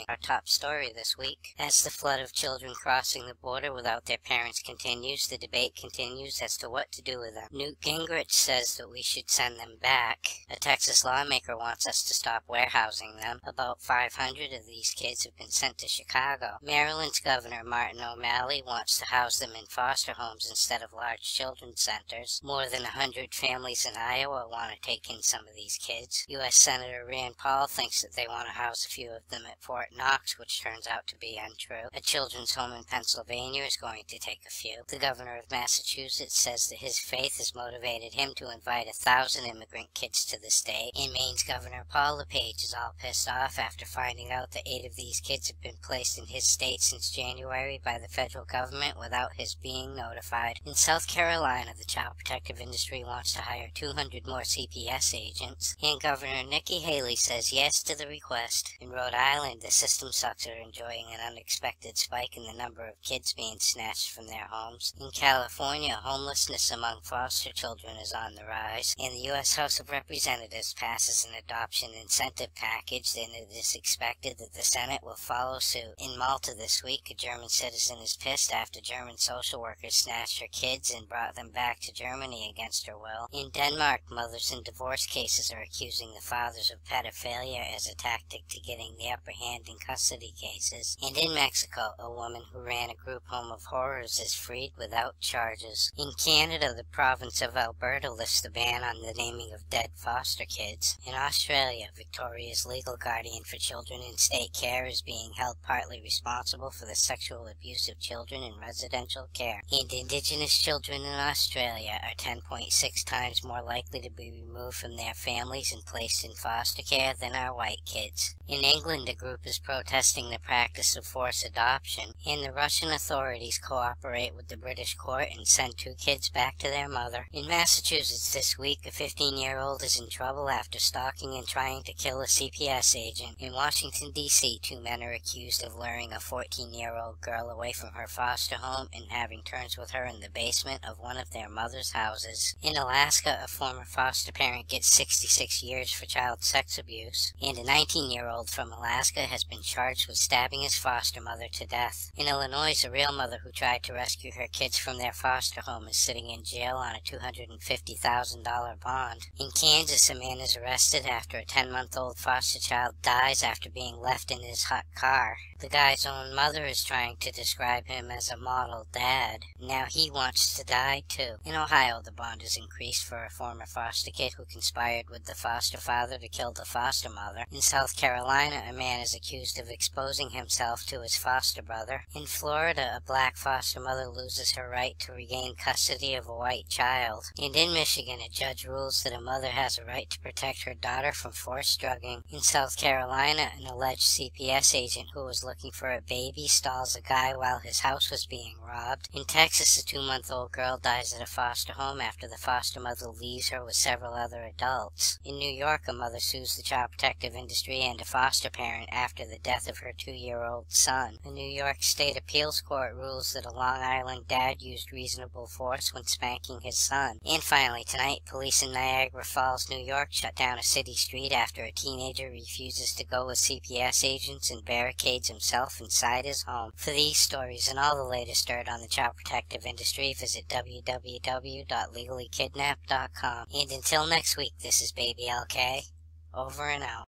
our top story this week. As the flood of children crossing the border without their parents continues, the debate continues as to what to do with them. Newt Gingrich says that we should send them back. A Texas lawmaker wants us to stop warehousing them. About 500 of these kids have been sent to Chicago. Maryland's Governor Martin O'Malley wants to house them in foster homes instead of large children's centers. More than 100 families in Iowa want to take in some of these kids. U.S. Senator Rand Paul thinks that they want to house a few of them at Fort Knox, which turns out to be untrue. A children's home in Pennsylvania is going to take a few. The governor of Massachusetts says that his faith has motivated him to invite 1,000 immigrant kids to the state. And Maine's Governor Paul LePage is all pissed off after finding out that 8 of these kids have been placed in his state since January by the federal government without his being notified. In South Carolina, the child protective industry wants to hire 200 more CPS agents, and Governor Nikki Haley says yes to the request. In Rhode Island, the system sucks are enjoying an unexpected spike in the number of kids being snatched from their homes. In California, homelessness among foster children is on the rise, and the U.S. House of Representatives passes an adoption incentive package, then it is expected that the Senate will follow suit. In Malta this week, a German citizen is pissed after German social workers snatched her kids and brought them back to Germany against her will. In Denmark, mothers in divorce cases are accusing the fathers of pedophilia as a tactic to getting the upper hand in custody cases. And in Mexico, a woman who ran a group home of horrors is freed without charges. In Canada, the province of Alberta lifts the ban on the naming of dead foster kids. In Australia, Victoria's legal guardian for children in state care is being held partly responsible for the sexual abuse of children in residential care. And Indigenous children in Australia are 10.6 times more likely to be removed from their families and placed in foster care than our white kids. In England, a group is protesting the practice of forced adoption, and the Russian authorities cooperate with the British court and send 2 kids back to their mother. In Massachusetts this week, a 15-year-old is in trouble after stalking and trying to kill a CPS agent. In Washington, D.C., 2 men are accused of luring a 14-year-old girl away from her foster home and having turns with her in the basement of one of their mother's houses. In Alaska, a former foster parent gets 66 years for child sex abuse, and a 19-year-old from Alaska has been charged with stabbing his foster mother to death. In Illinois, a real mother who tried to rescue her kids from their foster home is sitting in jail on a $250,000 bond. In Kansas, a man is arrested after a 10-month-old foster child dies after being left in his hot car. The guy's own mother is trying to describe him as a model dad. Now he wants to die too. In Ohio, the bond is increased for a former foster kid who conspired with the foster father to kill the foster mother. In South Carolina, a man is accused of exposing himself to his foster brother. In Florida, a black foster mother loses her right to regain custody of a white child. And in Michigan, a judge rules that a mother has a right to protect her daughter from forced drugging. In South Carolina, an alleged CPS agent who was looking for a baby stalls a guy while his house was being robbed. In Texas, a 2-month-old girl dies at a foster home after the foster mother leaves her with several other adults. In New York, a mother sues the child protective industry and a foster parent after the death of her 2-year-old son. A New York State appeals court rules that a Long Island dad used reasonable force when spanking his son. And finally, tonight, police in Niagara Falls, New York shut down a city street after a teenager refuses to go with CPS agents and barricades himself inside his home. For these stories and all the latest dirt on the child protective industry, visit www.legallykidnapped.com. And until next week, this is Baby LK. Over and out.